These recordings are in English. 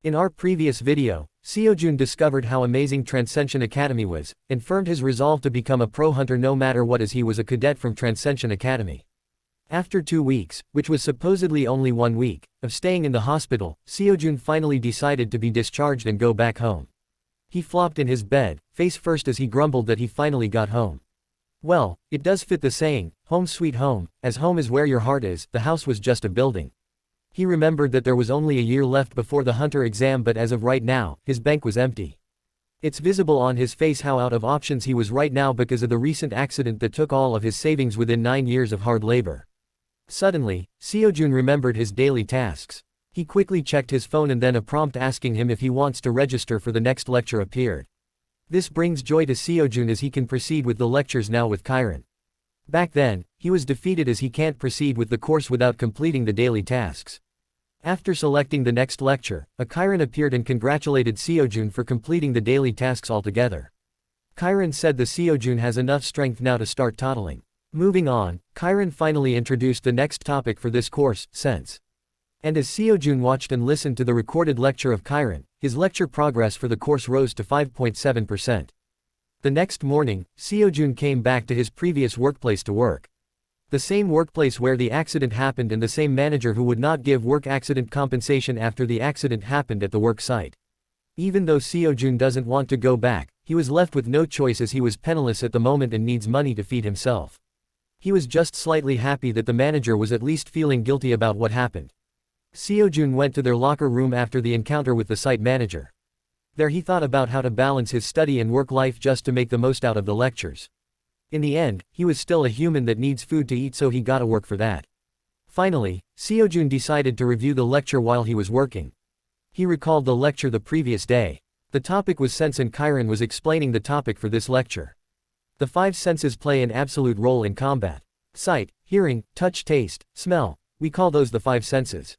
In our previous video, Seojjeoda discovered how amazing Transcension Academy was, and firmed his resolve to become a pro hunter no matter what, as he was a cadet from Transcension Academy. After 2 weeks, which was supposedly only 1 week, of staying in the hospital, Seojjeoda finally decided to be discharged and go back home. He flopped in his bed, face first, as he grumbled that he finally got home. Well, it does fit the saying, home sweet home, as home is where your heart is. The house was just a building. He remembered that there was only a year left before the hunter exam, but as of right now, his bank was empty. It's visible on his face how out of options he was right now because of the recent accident that took all of his savings within 9 years of hard labor. Suddenly, Seojjeoda remembered his daily tasks. He quickly checked his phone and then a prompt asking him if he wants to register for the next lecture appeared. This brings joy to Seojjeoda as he can proceed with the lectures now with Kkyujanneu. Back then, he was defeated as he can't proceed with the course without completing the daily tasks. After selecting the next lecture, a Kkyujanneu appeared and congratulated Seojjeoda for completing the daily tasks altogether. Kkyujanneu said the Seojjeoda has enough strength now to start toddling. Moving on, Kkyujanneu finally introduced the next topic for this course, sense. And as Seojjeoda watched and listened to the recorded lecture of Kkyujanneu, his lecture progress for the course rose to 5.7%. The next morning, Seojjeoda came back to his previous workplace to work. The same workplace where the accident happened, and the same manager who would not give work accident compensation after the accident happened at the work site. Even though Seojjeoda doesn't want to go back, he was left with no choice as he was penniless at the moment and needs money to feed himself. He was just slightly happy that the manager was at least feeling guilty about what happened. Seojjeoda went to their locker room after the encounter with the site manager. There he thought about how to balance his study and work life just to make the most out of the lectures. In the end, he was still a human that needs food to eat, so he gotta work for that. Finally, Seojjeoda decided to review the lecture while he was working. He recalled the lecture the previous day. The topic was sense and Kkyujanneu was explaining the topic for this lecture. The 5 senses play an absolute role in combat. Sight, hearing, touch, taste, smell, we call those the 5 senses.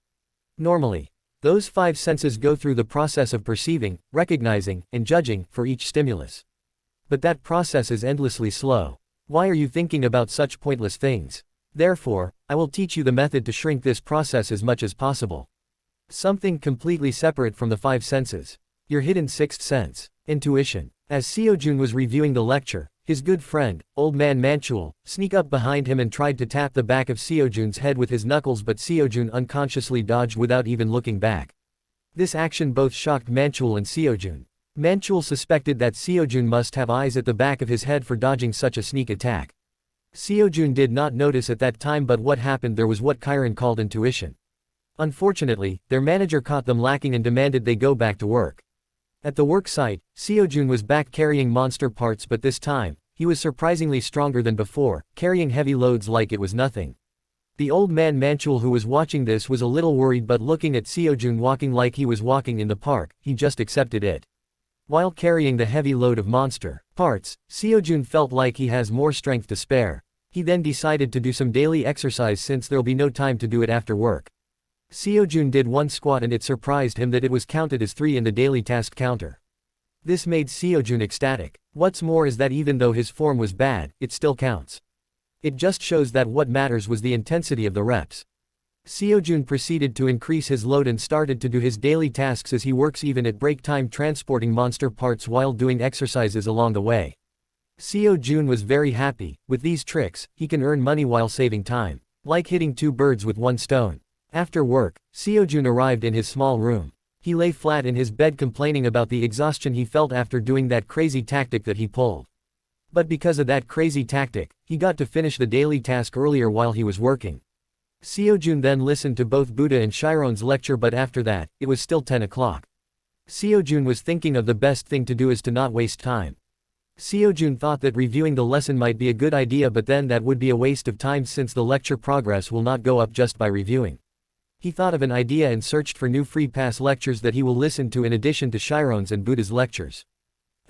Normally, those 5 senses go through the process of perceiving, recognizing, and judging for each stimulus. But that process is endlessly slow. Why are you thinking about such pointless things? Therefore, I will teach you the method to shrink this process as much as possible. Something completely separate from the 5 senses. Your hidden 6th sense, intuition. As Seojjeoda was reviewing the lecture, his good friend, old man Manhwa, sneaked up behind him and tried to tap the back of Seojjeoda's head with his knuckles, but Seojjeoda unconsciously dodged without even looking back. This action both shocked Manhwa and Seojjeoda. Manhwa suspected that Seojjeoda must have eyes at the back of his head for dodging such a sneak attack. Seojjeoda did not notice at that time, but what happened there was what Kkyujanneu called intuition. Unfortunately, their manager caught them lacking and demanded they go back to work. At the work site, Seojjeoda was back carrying monster parts, but this time, he was surprisingly stronger than before, carrying heavy loads like it was nothing. The old man Manhwa who was watching this was a little worried, but looking at Seojjeoda walking like he was walking in the park, he just accepted it. While carrying the heavy load of monster parts, Seojjeoda felt like he has more strength to spare. He then decided to do some daily exercise since there'll be no time to do it after work. Seojjeoda did 1 squat and it surprised him that it was counted as 3 in the daily task counter. This made Seojjeoda ecstatic. What's more is that even though his form was bad, it still counts. It just shows that what matters was the intensity of the reps. Seojjeoda proceeded to increase his load and started to do his daily tasks as he works even at break time, transporting monster parts while doing exercises along the way. Seojjeoda was very happy. With these tricks, he can earn money while saving time. Like hitting 2 birds with 1 stone. After work, Seojjeoda arrived in his small room. He lay flat in his bed complaining about the exhaustion he felt after doing that crazy tactic that he pulled. But because of that crazy tactic, he got to finish the daily task earlier while he was working. Seojjeoda then listened to both Buddha and Chiron's lecture, but after that, it was still 10 o'clock. Seojjeoda was thinking of the best thing to do is to not waste time. Seojjeoda thought that reviewing the lesson might be a good idea, but then that would be a waste of time since the lecture progress will not go up just by reviewing. He thought of an idea and searched for new free pass lectures that he will listen to in addition to Chiron's and Buddha's lectures.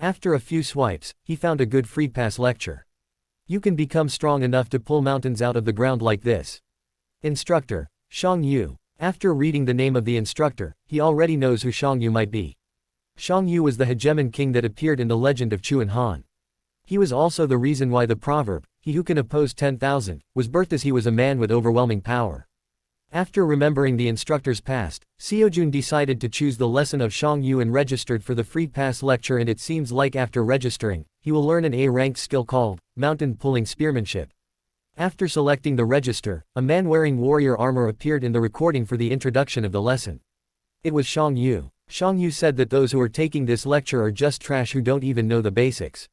After a few swipes, he found a good free pass lecture. You can become strong enough to pull mountains out of the ground like this. Instructor, Kkyujanneu. After reading the name of the instructor, he already knows who Kkyujanneu might be. Kkyujanneu was the hegemon king that appeared in the legend of Chuan Han. He was also the reason why the proverb, "He who can oppose 10,000, was birthed, as he was a man with overwhelming power. After remembering the instructor's past, Seojun decided to choose the lesson of Shangyu and registered for the free pass lecture, and it seems like after registering, he will learn an A-ranked skill called mountain pulling spearmanship. After selecting the register, a man wearing warrior armor appeared in the recording for the introduction of the lesson. It was Shangyu. Shangyu said that those who are taking this lecture are just trash who don't even know the basics.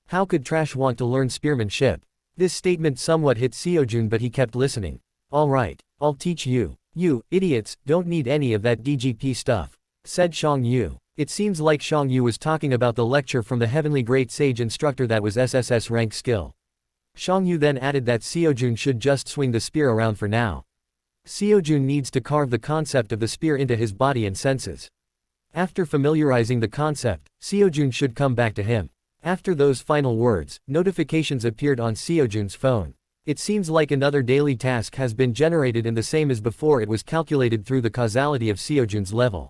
How could trash want to learn spearmanship? This statement somewhat hit Seojun, but he kept listening. Alright, I'll teach you. You, idiots, don't need any of that DGP stuff, said Shangyu. It seems like Shangyu was talking about the lecture from the heavenly great sage instructor that was SSS rank skill. Shangyu then added that Seojun should just swing the spear around for now. Seojun needs to carve the concept of the spear into his body and senses. After familiarizing the concept, Seojun should come back to him. After those final words, notifications appeared on Seojun's phone. It seems like another daily task has been generated, and the same as before, it was calculated through the causality of Seojun's level.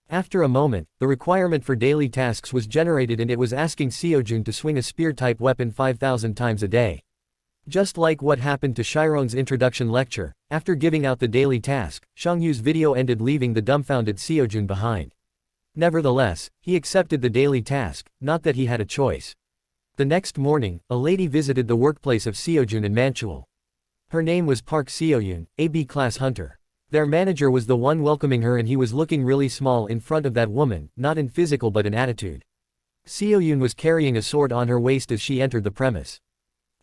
After a moment, the requirement for daily tasks was generated, and it was asking Seojun to swing a spear-type weapon 5,000 times a day. Just like what happened to Chiron's introduction lecture, after giving out the daily task, Shangyu's video ended, leaving the dumbfounded Seojun behind. Nevertheless, he accepted the daily task, not that he had a choice. The next morning, a lady visited the workplace of Seojun in Manhwa. Her name was Park Seoyun, a B-class hunter. Their manager was the one welcoming her, and he was looking really small in front of that woman, not in physical but in attitude. Seoyun was carrying a sword on her waist as she entered the premise.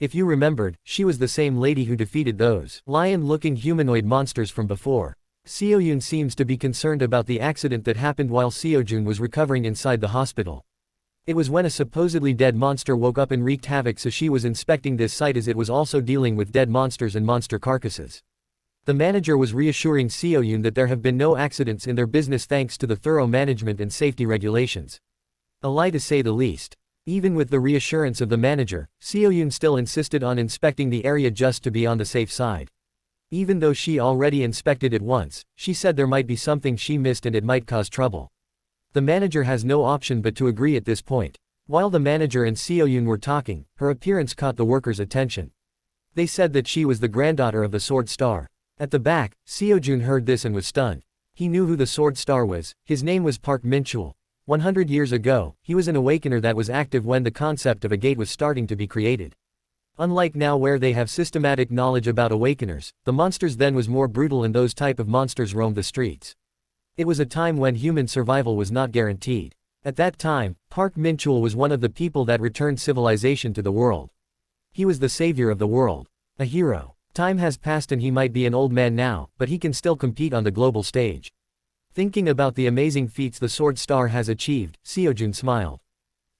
If you remembered, she was the same lady who defeated those lion-looking humanoid monsters from before. Seoyun seems to be concerned about the accident that happened while Seojun was recovering inside the hospital. It was when a supposedly dead monster woke up and wreaked havoc, so she was inspecting this site as it was also dealing with dead monsters and monster carcasses. The manager was reassuring Seoyun that there have been no accidents in their business thanks to the thorough management and safety regulations. A lie to say the least. Even with the reassurance of the manager, Seoyun still insisted on inspecting the area just to be on the safe side. Even though she already inspected it once, she said there might be something she missed and it might cause trouble. The manager has no option but to agree at this point. While the manager and Seoyun were talking, her appearance caught the workers' attention. They said that she was the granddaughter of the Sword Star. At the back, Seojun heard this and was stunned. He knew who the Sword Star was. His name was Park Minchul. 100 years ago, he was an awakener that was active when the concept of a gate was starting to be created. Unlike now where they have systematic knowledge about awakeners, the monsters then was more brutal and those type of monsters roamed the streets. It was a time when human survival was not guaranteed. At that time, Park Minchul was one of the people that returned civilization to the world. He was the savior of the world. A hero. Time has passed and he might be an old man now, but he can still compete on the global stage. Thinking about the amazing feats the Sword Star has achieved, Seojun smiled.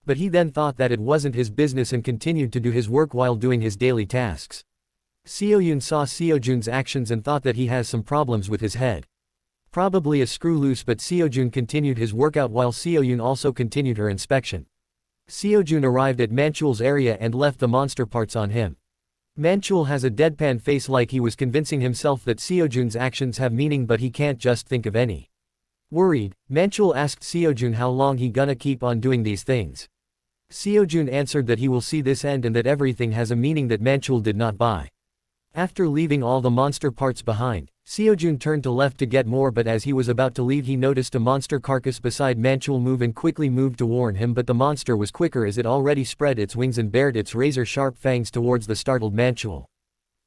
But he then thought that it wasn't his business and continued to do his work while doing his daily tasks. Seoyun saw Seojun's actions and thought that he has some problems with his head. Probably a screw loose, but Seojun continued his workout while Seoyun also continued her inspection. Seojun arrived at Manchul's area and left the monster parts on him. Manchul has a deadpan face like he was convincing himself that Seojun's actions have meaning, but he can't just think of any. Worried, Manchul asked Seojun how long he gonna keep on doing these things. Seojun answered that he will see this end and that everything has a meaning that Manchul did not buy. After leaving all the monster parts behind, Seojun turned to left to get more, but as he was about to leave he noticed a monster carcass beside Manchul move and quickly moved to warn him, but the monster was quicker as it already spread its wings and bared its razor-sharp fangs towards the startled Manchul.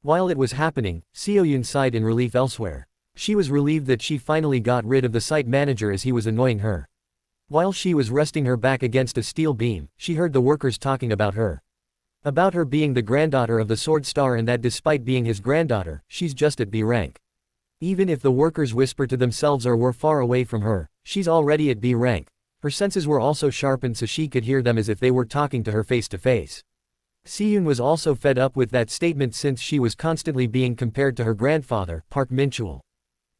While it was happening, Seoyun sighed in relief elsewhere. She was relieved that she finally got rid of the site manager as he was annoying her. While she was resting her back against a steel beam, she heard the workers talking about her. About her being the granddaughter of the Sword Star and that despite being his granddaughter, she's just at B rank. Even if the workers whisper to themselves or were far away from her, she's already at B rank. Her senses were also sharpened so she could hear them as if they were talking to her face to face. Seoyun was also fed up with that statement since she was constantly being compared to her grandfather, Park Minchul.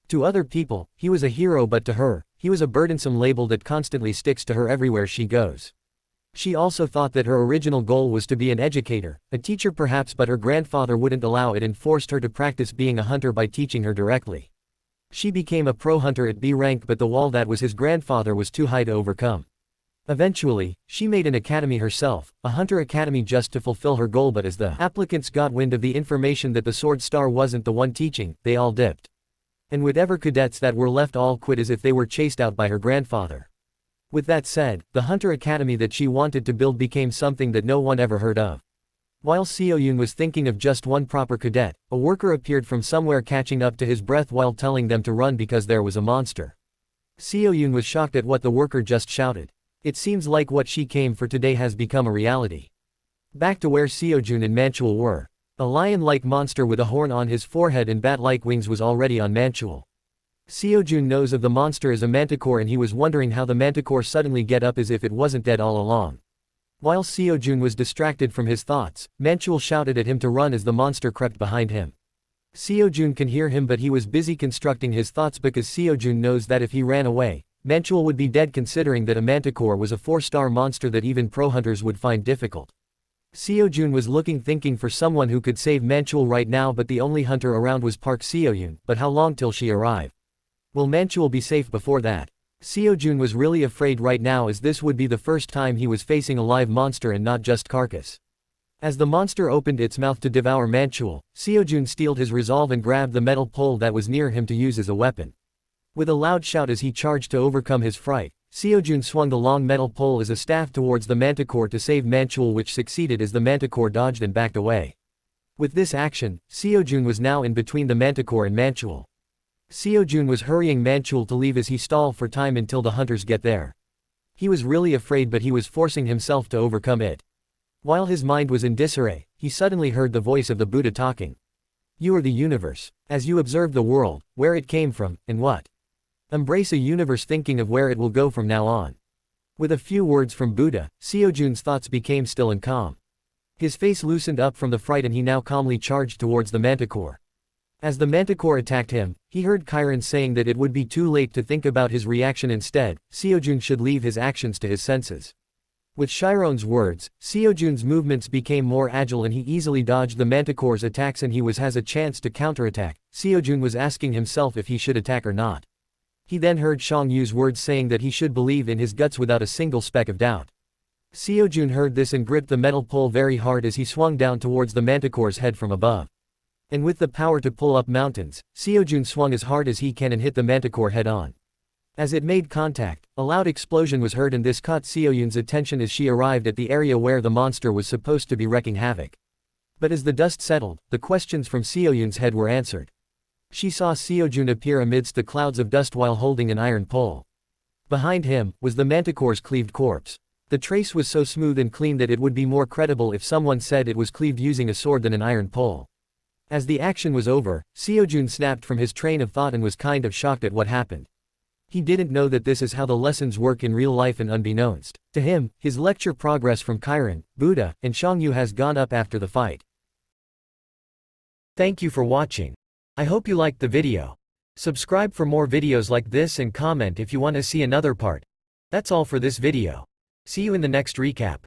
To other people, he was a hero, but to her, he was a burdensome label that constantly sticks to her everywhere she goes. She also thought that her original goal was to be an educator, a teacher perhaps, but her grandfather wouldn't allow it and forced her to practice being a hunter by teaching her directly. She became a pro hunter at B rank, but the wall that was his grandfather was too high to overcome. Eventually, she made an academy herself, a hunter academy, just to fulfill her goal, but as the applicants got wind of the information that the Sword Star wasn't the one teaching, they all dipped. And whatever cadets that were left all quit as if they were chased out by her grandfather. With that said, the Hunter Academy that she wanted to build became something that no one ever heard of. While Seojoon was thinking of just one proper cadet, a worker appeared from somewhere catching up to his breath while telling them to run because there was a monster. Seojoon was shocked at what the worker just shouted. It seems like what she came for today has become a reality. Back to where Seojoon and Mantual were. A lion-like monster with a horn on his forehead and bat-like wings was already on Mantual. Seojoon knows of the monster as a Manticore and he was wondering how the Manticore suddenly get up as if it wasn't dead all along. While Seojoon was distracted from his thoughts, Mantual shouted at him to run as the monster crept behind him. Seojoon can hear him but he was busy constructing his thoughts because Seojoon knows that if he ran away, Mantual would be dead considering that a Manticore was a 4-star monster that even pro hunters would find difficult. Seojoon was looking thinking for someone who could save Mantual right now but the only hunter around was Park Seojoon, but how long till she arrive? Will Mantual be safe before that? Seojoon was really afraid right now as this would be the first time he was facing a live monster and not just carcass. As the monster opened its mouth to devour Mantual, Seojoon steeled his resolve and grabbed the metal pole that was near him to use as a weapon. With a loud shout as he charged to overcome his fright, Seojoon swung the long metal pole as a staff towards the Manticore to save Mantual, which succeeded as the Manticore dodged and backed away. With this action, Seojoon was now in between the Manticore and Mantual. Seojoon was hurrying Mantual to leave as he stalled for time until the hunters get there. He was really afraid but he was forcing himself to overcome it. While his mind was in disarray, he suddenly heard the voice of the Buddha talking. You are the universe. As you observe the world, where it came from, and what? Embrace a universe thinking of where it will go from now on. With a few words from Buddha, Seojoon's thoughts became still and calm. His face loosened up from the fright and he now calmly charged towards the Manticore. As the Manticore attacked him, he heard Chiron saying that it would be too late to think about his reaction. Instead, Seojoon should leave his actions to his senses. With Chiron's words, Seojoon's movements became more agile and he easily dodged the Manticore's attacks and he has a chance to counterattack. Seojoon was asking himself if he should attack or not. He then heard Shang Yu's words saying that he should believe in his guts without a single speck of doubt. Seojoon heard this and gripped the metal pole very hard as he swung down towards the Manticore's head from above. And with the power to pull up mountains, Seojoon swung as hard as he can and hit the Manticore head on. As it made contact, a loud explosion was heard and this caught Seojoon's attention as she arrived at the area where the monster was supposed to be wreaking havoc. But as the dust settled, the questions from Seojoon's head were answered. She saw Seojoon appear amidst the clouds of dust while holding an iron pole. Behind him, was the Manticore's cleaved corpse. The trace was so smooth and clean that it would be more credible if someone said it was cleaved using a sword than an iron pole. As the action was over, Seojoon snapped from his train of thought and was kind of shocked at what happened. He didn't know that this is how the lessons work in real life, and unbeknownst to him, his lecture progress from Chiron, Buddha, and Shang Yu has gone up after the fight. Thank you for watching. I hope you liked the video. Subscribe for more videos like this and comment if you want to see another part. That's all for this video. See you in the next recap.